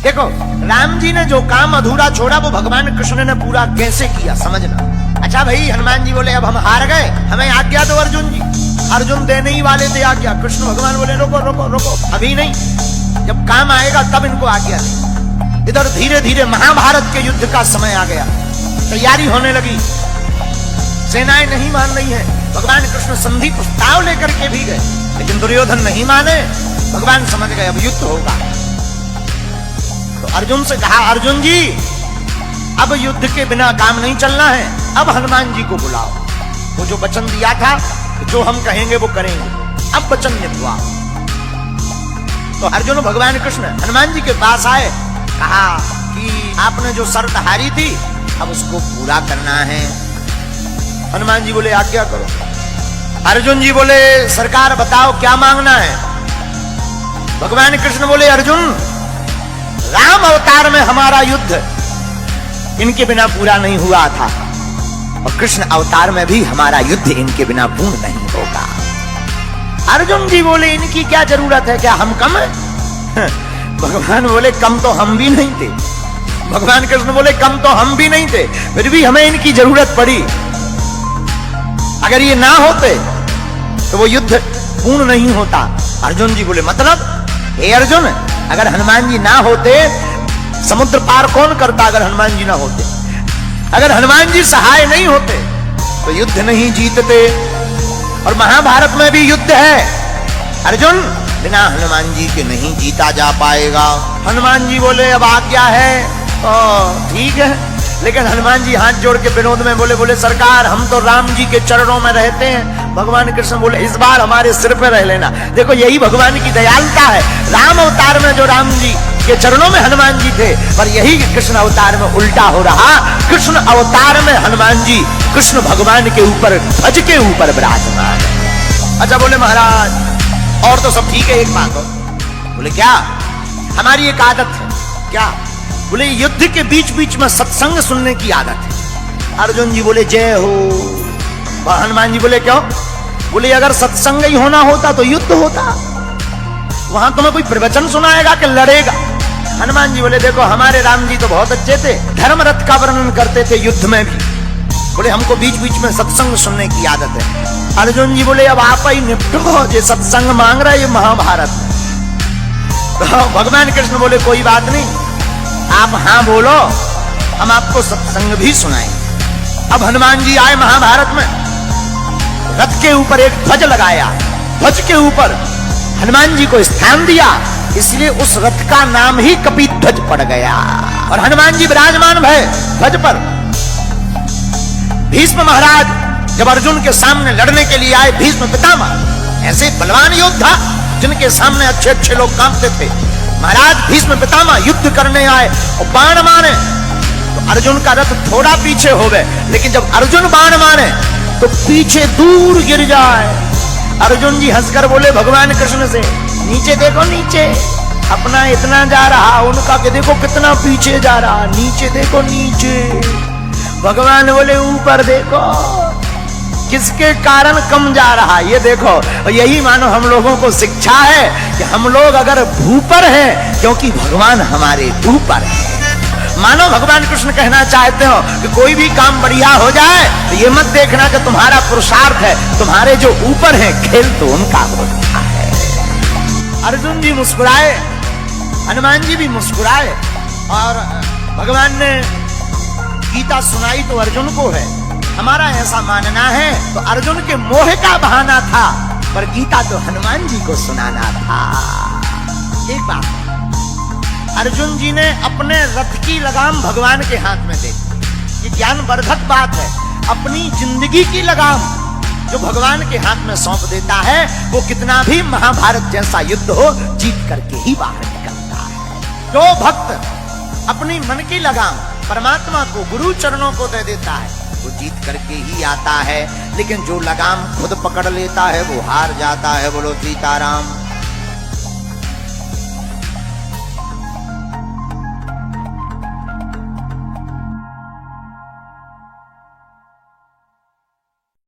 देखो राम जी ने जो काम अधूरा छोड़ा वो भगवान कृष्ण ने पूरा कैसे किया समझना। अच्छा भाई, हनुमान जी बोले अब हम हार गए, हमें आज्ञा दो अर्जुन जी। अर्जुन देने ही वाले थे आज्ञा, कृष्ण भगवान बोले रोको रोको रोको, अभी नहीं, जब काम आएगा तब इनको आज्ञा दे। इधर धीरे धीरे महाभारत के युद्ध का समय आ गया, तैयारी होने लगी, सेनाएं नहीं मान रही है। भगवान कृष्ण संधि प्रस्ताव लेकर के भी गए, लेकिन दुर्योधन नहीं माने। भगवान समझ गए अब युद्ध होगा, तो अर्जुन से कहा अर्जुन जी अब युद्ध के बिना काम नहीं चलना है, अब हनुमान जी को बुलाओ। वो जो वचन दिया था जो हम कहेंगे वो करेंगे, अब वचन निभवा। तो अर्जुन भगवान कृष्ण हनुमान जी के पास आए, कहा कि आपने जो शर्त हारी थी अब उसको पूरा करना है। हनुमान जी बोले आज्ञा करो। अर्जुन जी बोले सरकार बताओ क्या मांगना है। भगवान कृष्ण बोले अर्जुन राम अवतार में हमारा युद्ध इनके बिना पूरा नहीं हुआ था, और कृष्ण अवतार में भी हमारा युद्ध इनके बिना पूर्ण नहीं होगा। अर्जुन जी बोले इनकी क्या जरूरत है, क्या हम कम है? भगवान बोले कम तो हम भी नहीं थे। भगवान कृष्ण बोले कम तो हम भी नहीं थे, फिर भी हमें इनकी जरूरत पड़ी। अगर ये ना होते तो वो युद्ध पूर्ण नहीं होता। अर्जुन जी बोले मतलब हे अर्जुन, अगर हनुमान जी ना होते समुद्र पार कौन करता? अगर हनुमान जी ना होते, अगर हनुमान जी सहाय नहीं होते तो युद्ध नहीं जीतते। और महाभारत में भी युद्ध है अर्जुन, बिना हनुमान जी के नहीं जीता जा पाएगा। हनुमान जी बोले अब आज्ञा है, ठीक है, लेकिन हनुमान जी हाथ जोड़ के विनोद में बोले सरकार हम तो राम जी के चरणों में रहते हैं। भगवान कृष्ण बोले इस बार हमारे सिर पे रह लेना। देखो यही भगवान की दयालुता है। राम अवतार में जो राम जी के चरणों में हनुमान जी थे, पर यही कृष्ण अवतार में उल्टा हो रहा। कृष्ण अवतार में हनुमान जी कृष्ण भगवान के ऊपर ध्वज के ऊपर विराजमान। अच्छा बोले महाराज और तो सब ठीक है, एक बात हो। बोले क्या? हमारी एक आदत है। क्या? बोले युद्ध के बीच बीच में सत्संग सुनने की आदत है। अर्जुन जी बोले जय हो। हनुमान जी बोले क्यों? बोले अगर सत्संग ही होना होता तो युद्ध होता, वहां तुम्हें कोई प्रवचन सुनाएगा कि लड़ेगा? हनुमान जी बोले देखो हमारे राम जी तो बहुत अच्छे थे, धर्म रथ का वर्णन करते थे युद्ध में भी। बोले हमको बीच बीच में सत्संग सुनने की आदत है। अर्जुन जी बोले अब आप ही निपटो, ये सत्संग मांग रहा है ये महाभारत में। तो भगवान कृष्ण बोले कोई बात नहीं, आप हाँ बोलो, हम आपको सत्संग भी सुनाएंगे। अब हनुमान जी आए महाभारत में, रथ के ऊपर एक ध्वज लगाया, ध्वज के ऊपर हनुमान जी को स्थान दिया, इसलिए उस रथ का नाम ही कपिध्वज पड़ गया। और हनुमान जी विराजमान भय ध्वज पर। भीष्म महाराज जब अर्जुन के सामने लड़ने के लिए आए, भीष्म पितामह ऐसे बलवान योद्धा जिनके सामने अच्छे अच्छे लोग कांपते थे, महाराज भीष्म पितामह युद्ध करने आए और बाण मारे तो अर्जुन का रथ थोड़ा पीछे हो गए, लेकिन जब अर्जुन बाण मारे तो पीछे दूर गिर जाए। अर्जुन जी हंसकर बोले भगवान कृष्ण से नीचे देखो नीचे, अपना इतना जा रहा, उनका के देखो कितना पीछे जा रहा, नीचे देखो नीचे। भगवान बोले ऊपर देखो किसके कारण कम जा रहा, ये देखो। और यही मानो हम लोगों को शिक्षा है कि हम लोग अगर भूपर हैं क्योंकि भगवान हमारे ऊपर है। मानो भगवान कृष्ण कहना चाहते हो कि कोई भी काम बढ़िया हो जाए तो ये मत देखना कि तुम्हारा पुरुषार्थ है, तुम्हारे जो ऊपर है खेल तो उनका होता है। अर्जुन जी मुस्कुराए, हनुमान जी भी मुस्कुराए, और भगवान ने गीता सुनाई तो अर्जुन को है। हमारा ऐसा मानना है तो अर्जुन के मोह का बहाना था, पर गीता तो हनुमान जी को सुनाना था। एक बात, अर्जुन जी ने अपने रथ की लगाम भगवान के हाथ में दे, ये ज्ञानवर्धक बात है। अपनी जिंदगी की लगाम जो भगवान के हाथ में सौंप देता है, वो कितना भी महाभारत जैसा युद्ध हो जीत करके ही बाहर निकलता है। जो भक्त अपनी मन की लगाम परमात्मा को, गुरु चरणों को दे देता है, वो जीत करके ही आता है। लेकिन जो लगाम खुद पकड़ लेता है वो हार जाता है। बोलो सीताराम।